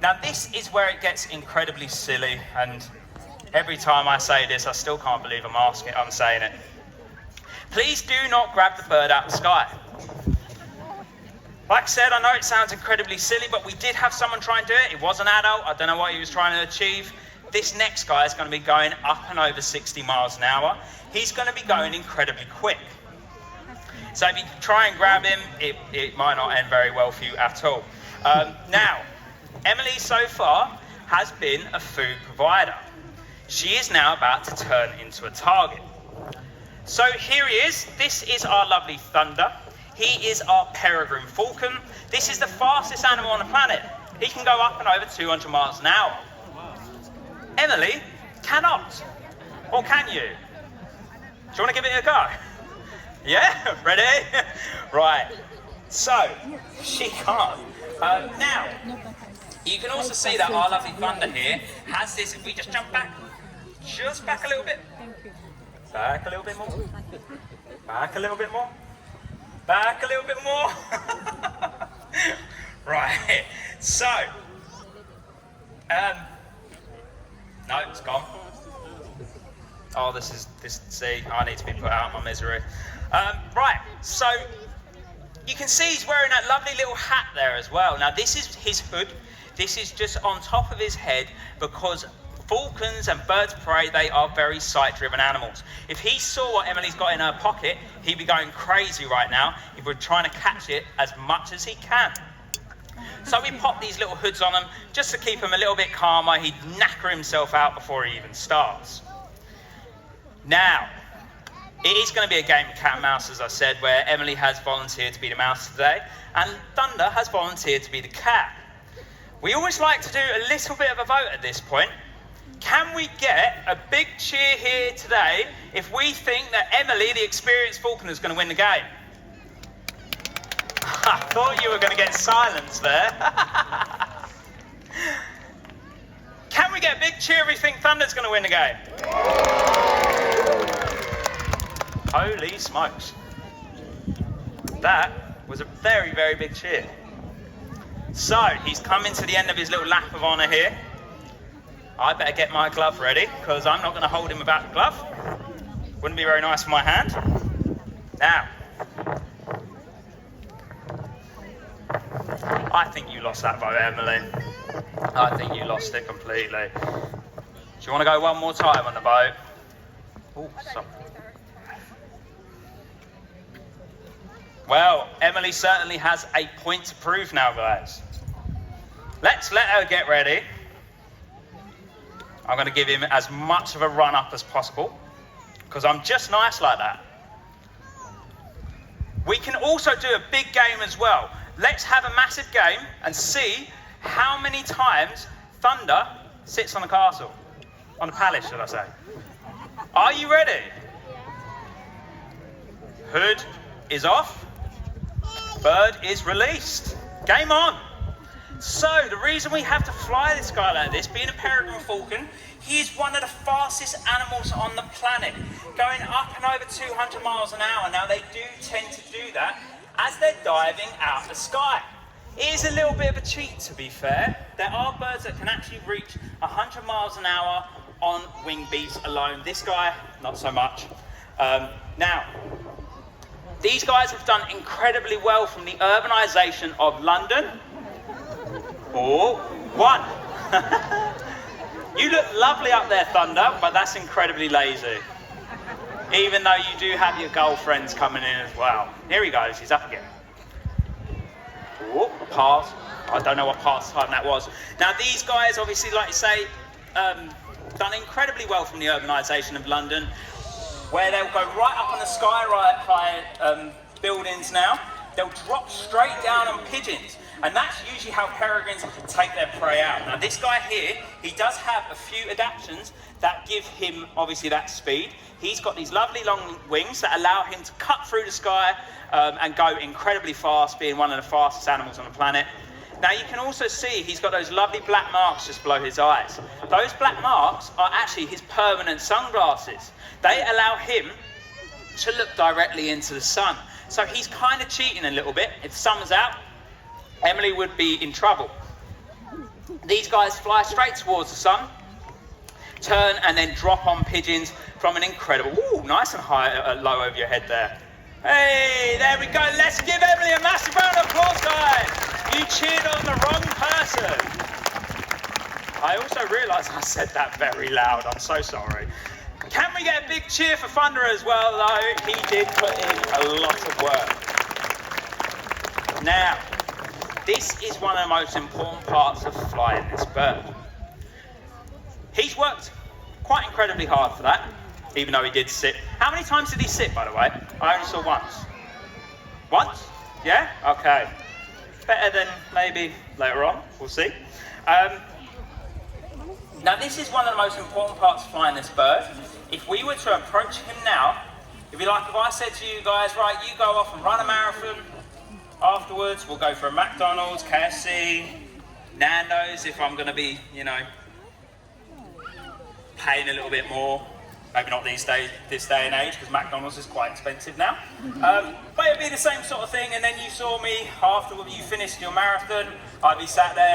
Now this is where it gets incredibly silly, and every time I say this, I still can't believe I'm saying it. Please do not grab the bird out of the sky. Like I said, I know it sounds incredibly silly, but we did have someone try and do it. It was an adult. I don't know what he was trying to achieve. This next guy is going to be going up and over 60 miles an hour. He's going to be going incredibly quick. So if you try and grab him, it might not end very well for you at all. Now, Emily so far has been a food provider. She is now about to turn into a target. So here he is. This is our lovely Thunder. He is our peregrine falcon. This is the fastest animal on the planet. He can go up and over 200 miles an hour. Emily cannot. Or can you? Do you want to give it a go? Yeah? Ready? Right. So, she can't. Now, you can also see that our lovely Thunder here has this, if we just jump back, just back a little bit. Back a little bit more. Back a little bit more. Back a little bit more. Right. So, no, it's gone. Oh, see, I need to be put out of my misery. Right, so you can see he's wearing that lovely little hat there as well. Now, this is his hood. This is just on top of his head because falcons and birds of prey, they are very sight-driven animals. If he saw what Emily's got in her pocket, he'd be going crazy right now if we're trying to catch it as much as he can. So we pop these little hoods on him just to keep him a little bit calmer. He'd knacker himself out before he even starts. Now, it is going to be a game of cat and mouse, as I said, where Emily has volunteered to be the mouse today, and Thunder has volunteered to be the cat. We always like to do a little bit of a vote at this point. Can we get a big cheer here today if we think that Emily, the experienced falconer, is going to win the game? I thought you were going to get silence there. Can we get a big cheer if we think Thunder's going to win the game? Holy smokes. That was a very, very big cheer. So, he's coming to the end of his little lap of honour here. I better get my glove ready, because I'm not going to hold him without the glove. Wouldn't be very nice for my hand. Now, I think you lost that vote, Emily. I think you lost it completely. Do you want to go one more time on the vote? Oh, sorry. Well, Emily certainly has a point to prove now, guys. Let's let her get ready. I'm going to give him as much of a run-up as possible, because I'm just nice like that. We can also do a big game as well. Let's have a massive game and see how many times Thunder sits on the castle. On the palace, should I say. Are you ready? Hood is off. Bird is released. Game on. So, the reason we have to fly this guy like this, being a peregrine falcon, he is one of the fastest animals on the planet, going up and over 200 miles an hour. Now, they do tend to do that as they're diving out of the sky. It is a little bit of a cheat, to be fair. There are birds that can actually reach 100 miles an hour on wing beats alone. This guy, not so much. Now, these guys have done incredibly well from the urbanisation of London. Oh, one. You look lovely up there, Thunder, but that's incredibly lazy. Even though you do have your girlfriends coming in as well. Here he goes, he's up again. Oh, pass. I don't know what pass time that was. Now these guys, obviously, like you say, done incredibly well from the urbanisation of London, where they'll go right up on the sky, right high buildings now. They'll drop straight down on pigeons. And that's usually how peregrines take their prey out. Now this guy here, he does have a few adaptations that give him, obviously, that speed. He's got these lovely long wings that allow him to cut through the sky and go incredibly fast, being one of the fastest animals on the planet. Now you can also see he's got those lovely black marks just below his eyes. Those black marks are actually his permanent sunglasses. They allow him to look directly into the sun. So he's kind of cheating a little bit. If the sun's out, Emily would be in trouble. These guys fly straight towards the sun, turn and then drop on pigeons from an incredible, ooh, nice and high, low over your head there. Hey, there we go. Let's give Emily a massive round of applause, guys. You cheered on the wrong person. I also realised I said that very loud. I'm so sorry. Can we get a big cheer for Thunder as well, though? He did put in a lot of work. Now, this is one of the most important parts of flying this bird. He's worked quite incredibly hard for that, even though he did sit. How many times did he sit, by the way? I only saw once. Once? Yeah? Okay. Better than maybe later on. We'll see. Now, this is one of the most important parts of flying this bird. If we were to approach him now, if you like, if I said to you guys, right, you go off and run a marathon, afterwards we'll go for a McDonald's, KFC, Nando's, if I'm going to be, you know, paying a little bit more. Maybe not this day and age, because McDonald's is quite expensive now. But it'd be the same sort of thing, and then you saw me after you finished your marathon, I'd be sat there